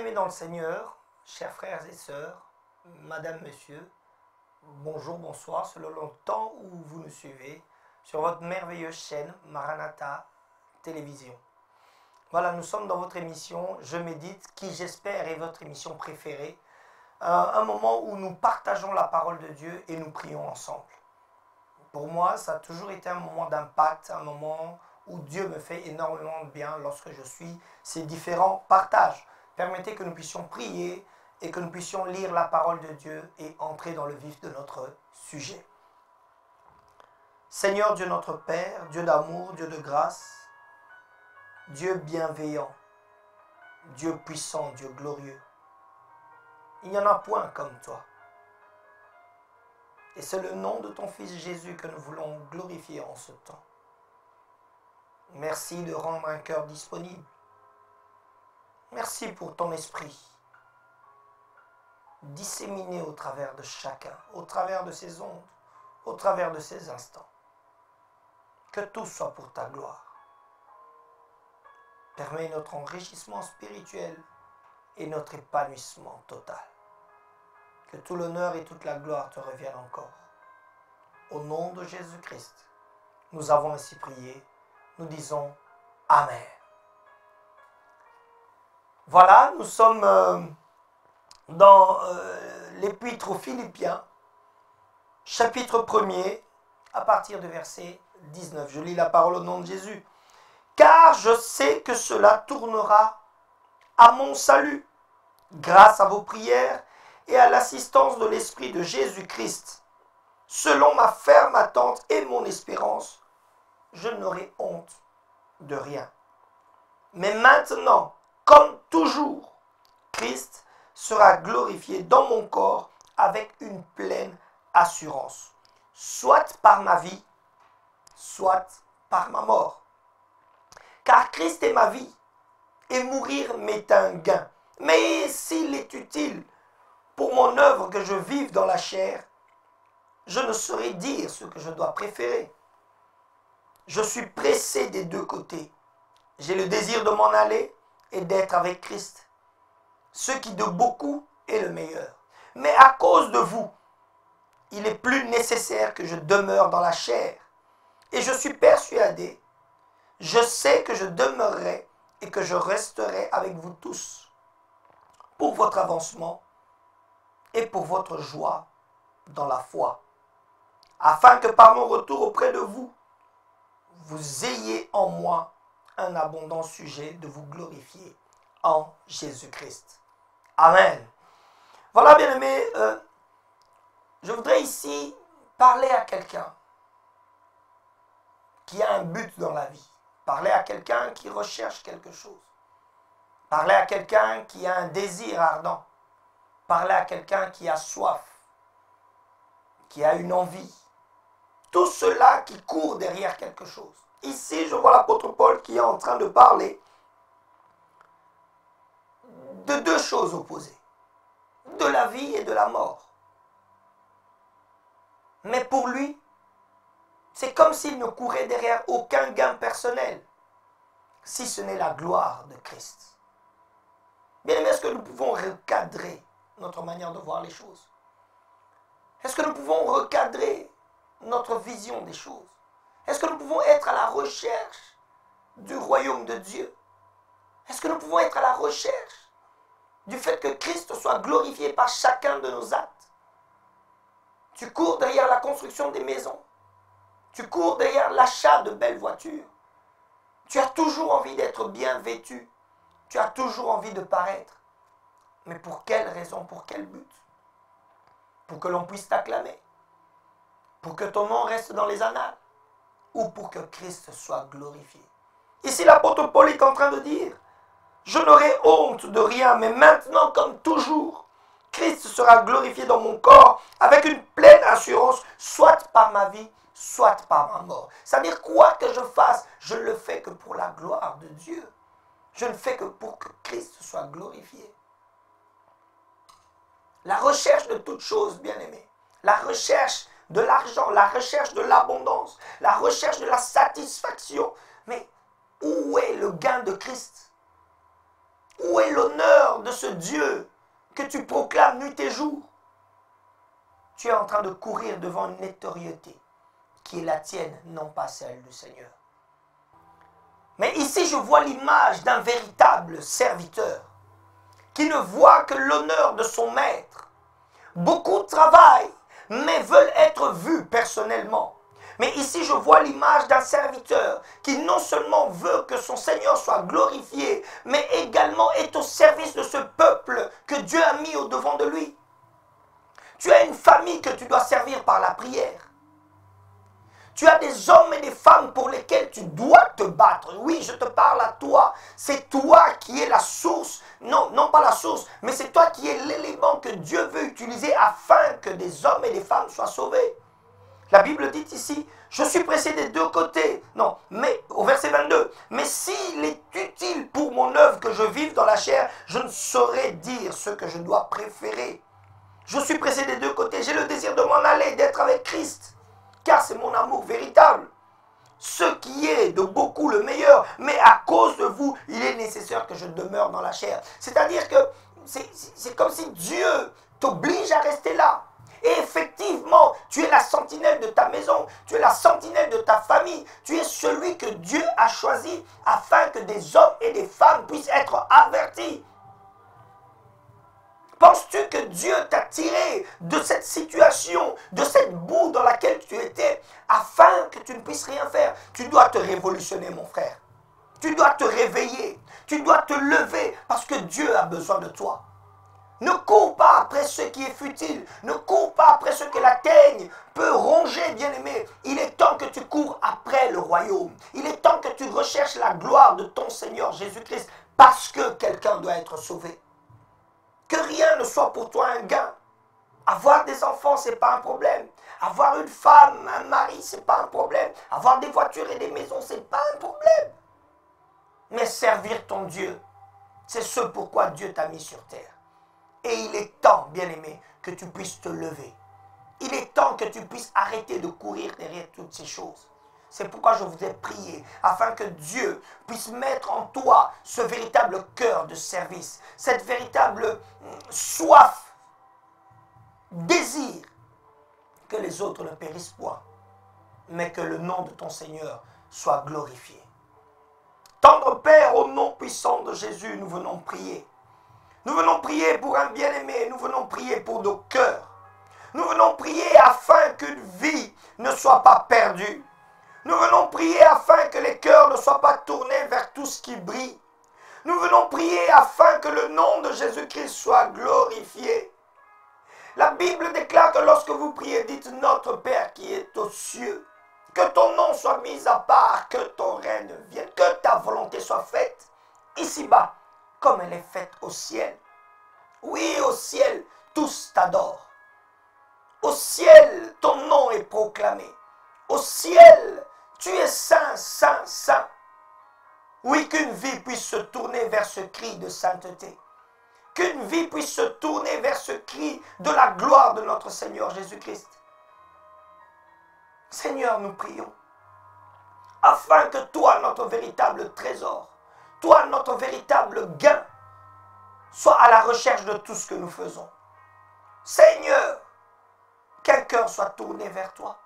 Bien-aimés dans le Seigneur, chers frères et sœurs, madame, monsieur, bonjour, bonsoir, selon le temps où vous nous suivez sur votre merveilleuse chaîne Maranatha Télévision. Voilà, nous sommes dans votre émission Je médite, qui j'espère est votre émission préférée, un moment où nous partageons la parole de Dieu et nous prions ensemble. Pour moi, ça a toujours été un moment d'impact, un moment où Dieu me fait énormément de bien lorsque je suis ces différents partages. Permettez que nous puissions prier et que nous puissions lire la parole de Dieu et entrer dans le vif de notre sujet. Seigneur Dieu notre Père, Dieu d'amour, Dieu de grâce, Dieu bienveillant, Dieu puissant, Dieu glorieux. Il n'y en a point comme toi. Et c'est le nom de ton Fils Jésus que nous voulons glorifier en ce temps. Merci de rendre un cœur disponible. Merci pour ton esprit, disséminé au travers de chacun, au travers de ces ondes, au travers de ces instants. Que tout soit pour ta gloire. Permets notre enrichissement spirituel et notre épanouissement total. Que tout l'honneur et toute la gloire te reviennent encore. Au nom de Jésus-Christ, nous avons ainsi prié. Nous disons Amen. Voilà, nous sommes dans l'Épître aux Philippiens, chapitre 1er, à partir du verset 19. Je lis la parole au nom de Jésus. « Car je sais que cela tournera à mon salut, grâce à vos prières et à l'assistance de l'Esprit de Jésus-Christ. Selon ma ferme attente et mon espérance, je n'aurai honte de rien. Mais maintenant, comme toujours, Christ sera glorifié dans mon corps avec une pleine assurance, soit par ma vie, soit par ma mort. Car Christ est ma vie, et mourir m'est un gain. Mais s'il est utile pour mon œuvre que je vive dans la chair, je ne saurais dire ce que je dois préférer. Je suis pressé des deux côtés. J'ai le désir de m'en aller et d'être avec Christ, ce qui de beaucoup est le meilleur. Mais à cause de vous, il est plus nécessaire que je demeure dans la chair. Et je suis persuadé, je sais que je demeurerai et que je resterai avec vous tous pour votre avancement et pour votre joie dans la foi, afin que par mon retour auprès de vous, vous ayez en moi un abondant sujet de vous glorifier en Jésus-Christ. Amen. Voilà, bien-aimés, je voudrais ici parler à quelqu'un qui a un but dans la vie. Parler à quelqu'un qui recherche quelque chose. Parler à quelqu'un qui a un désir ardent. Parler à quelqu'un qui a soif, qui a une envie. Tout cela qui court derrière quelque chose. Ici, je vois l'apôtre Paul qui est en train de parler de deux choses opposées, de la vie et de la mort. Mais pour lui, c'est comme s'il ne courait derrière aucun gain personnel, si ce n'est la gloire de Christ. Bien aimé, est-ce que nous pouvons recadrer notre manière de voir les choses? Est-ce que nous pouvons recadrer notre vision des choses? Est-ce que nous pouvons être à la recherche du royaume de Dieu? Est-ce que nous pouvons être à la recherche du fait que Christ soit glorifié par chacun de nos actes? Tu cours derrière la construction des maisons. Tu cours derrière l'achat de belles voitures. Tu as toujours envie d'être bien vêtu. Tu as toujours envie de paraître. Mais pour quelle raison, pour quel but? Pour que l'on puisse t'acclamer? Pour que ton nom reste dans les annales? Ou pour que Christ soit glorifié? Ici, l'apôtre Paul est en train de dire, je n'aurai honte de rien, mais maintenant, comme toujours, Christ sera glorifié dans mon corps avec une pleine assurance, soit par ma vie, soit par ma mort. C'est-à-dire, quoi que je fasse, je ne le fais que pour la gloire de Dieu. Je ne fais que pour que Christ soit glorifié. La recherche de toutes choses, bien-aimés, la recherche de l'argent, la recherche de l'abondance, la recherche de la satisfaction. Mais où est le gain de Christ? Où est l'honneur de ce Dieu que tu proclames nuit et jour? Tu es en train de courir devant une notoriété qui est la tienne, non pas celle du Seigneur. Mais ici, je vois l'image d'un véritable serviteur qui ne voit que l'honneur de son maître. Beaucoup travaillent, mais veulent être vus personnellement. Mais ici, je vois l'image d'un serviteur qui non seulement veut que son Seigneur soit glorifié, mais également est au service de ce peuple que Dieu a mis au devant de lui. Tu as une famille que tu dois servir par la prière. Tu as des hommes et des femmes pour lesquels tu dois te battre. Oui, je te parle à toi. C'est toi qui es la source. Non, non pas la source, mais c'est toi qui es l'élément que Dieu veut utiliser afin que des hommes et des femmes soient sauvés. La Bible dit ici, je suis pressé des deux côtés. Non, mais au verset 22, mais s'il est utile pour mon œuvre que je vive dans la chair, je ne saurais dire ce que je dois préférer. Je suis pressé des deux côtés. J'ai le désir de m'en aller, d'être avec Christ. Car c'est mon amour véritable. Ce qui est de beaucoup le meilleur. Mais à cause de vous, il est nécessaire que je demeure dans la chair. C'est-à-dire que c'est comme si Dieu t'oblige à rester là. Et effectivement, tu es la sentinelle de ta maison. Tu es la sentinelle de ta famille. Tu es celui que Dieu a choisi afin que des hommes et des femmes puissent être avertis. Penses-tu que Dieu t'a tiré de cette situation, de cette boue dans laquelle tu étais, afin que tu ne puisses rien faire? Tu dois te révolutionner, mon frère. Tu dois te réveiller. Tu dois te lever parce que Dieu a besoin de toi. Ne cours pas après ce qui est futile. Ne cours pas après ce que la teigne peut ronger, bien-aimé. Il est temps que tu cours après le royaume. Il est temps que tu recherches la gloire de ton Seigneur Jésus-Christ parce que quelqu'un doit être sauvé. Que rien ne soit pour toi un gain. Avoir des enfants, ce n'est pas un problème. Avoir une femme, un mari, ce n'est pas un problème. Avoir des voitures et des maisons, ce n'est pas un problème. Mais servir ton Dieu, c'est ce pourquoi Dieu t'a mis sur terre. Et il est temps, bien-aimé, que tu puisses te lever. Il est temps que tu puisses arrêter de courir derrière toutes ces choses. C'est pourquoi je vous ai prié, afin que Dieu puisse mettre en toi ce véritable cœur de service, cette véritable soif, désir, que les autres ne périssent point, mais que le nom de ton Seigneur soit glorifié. Tendre Père, au nom puissant de Jésus, nous venons prier. Nous venons prier pour un bien-aimé, nous venons prier pour nos cœurs. Nous venons prier afin qu'une vie ne soit pas perdue. Nous venons prier afin que les cœurs ne soient pas tournés vers tout ce qui brille. Nous venons prier afin que le nom de Jésus-Christ soit glorifié. La Bible déclare que lorsque vous priez, dites notre Père qui est aux cieux. Que ton nom soit mis à part, que ton règne vienne, que ta volonté soit faite ici-bas comme elle est faite au ciel. Oui, au ciel, tous t'adorent. Au ciel, ton nom est proclamé. Au ciel, tu es saint, saint, saint. Oui, qu'une vie puisse se tourner vers ce cri de sainteté. Qu'une vie puisse se tourner vers ce cri de la gloire de notre Seigneur Jésus-Christ. Seigneur, nous prions, afin que toi, notre véritable trésor, toi, notre véritable gain, soit à la recherche de tout ce que nous faisons. Seigneur, qu'un cœur soit tourné vers toi.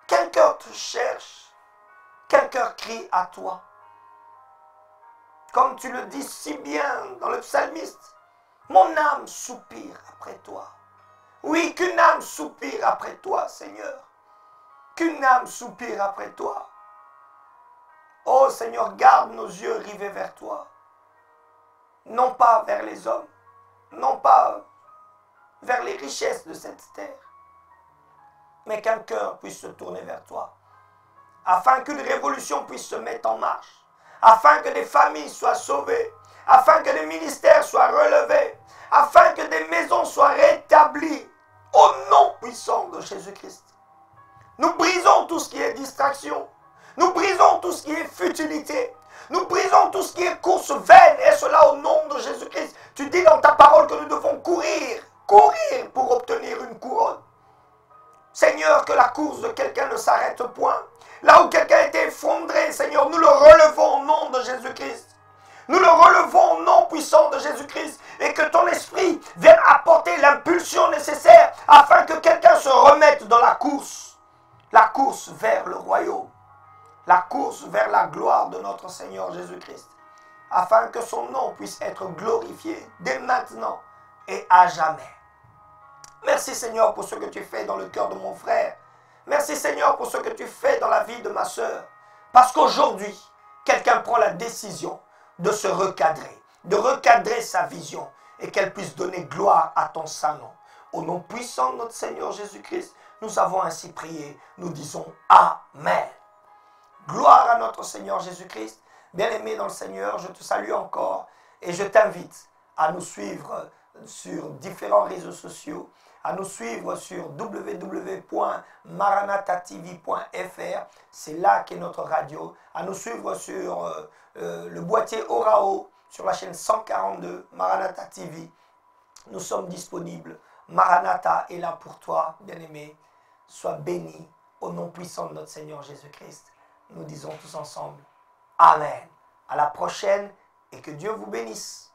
Qu'un cœur te cherche. Qu'un cœur crie à toi. Comme tu le dis si bien dans le psalmiste, mon âme soupire après toi. Oui, qu'une âme soupire après toi, Seigneur. Qu'une âme soupire après toi. Oh Seigneur, garde nos yeux rivés vers toi. Non pas vers les hommes, non pas vers les richesses de cette terre, mais qu'un cœur puisse se tourner vers toi, afin qu'une révolution puisse se mettre en marche, afin que des familles soient sauvées, afin que des ministères soient relevés, afin que des maisons soient rétablies, au nom puissant de Jésus-Christ. Nous brisons tout ce qui est distraction, nous brisons tout ce qui est futilité, nous brisons tout ce qui est course vaine, et cela au nom de Jésus-Christ. Tu dis dans ta parole que nous devons courir pour obtenir une couronne. Seigneur, que la course de quelqu'un ne s'arrête point. Là où quelqu'un était effondré, Seigneur, nous le relevons au nom de Jésus-Christ. Nous le relevons au nom nom puissant de Jésus-Christ, et que ton esprit vienne apporter l'impulsion nécessaire afin que quelqu'un se remette dans la course vers le royaume, la course vers la gloire de notre Seigneur Jésus-Christ, afin que son nom puisse être glorifié dès maintenant et à jamais. Merci Seigneur pour ce que tu fais dans le cœur de mon frère. Merci Seigneur pour ce que tu fais dans la vie de ma sœur. Parce qu'aujourd'hui, quelqu'un prend la décision de se recadrer, de recadrer sa vision et qu'elle puisse donner gloire à ton saint nom. Au nom puissant de notre Seigneur Jésus-Christ, nous avons ainsi prié. Nous disons Amen. Gloire à notre Seigneur Jésus-Christ. Bien-aimé dans le Seigneur, je te salue encore et je t'invite à nous suivre sur différents réseaux sociaux, à nous suivre sur www.maranatatv.fr, c'est là qu'est notre radio, à nous suivre sur le boîtier Orao, sur la chaîne 142, Maranatha TV. Nous sommes disponibles. Maranatha est là pour toi, bien-aimé. Sois béni au nom puissant de notre Seigneur Jésus-Christ. Nous disons tous ensemble Amen. À la prochaine et que Dieu vous bénisse.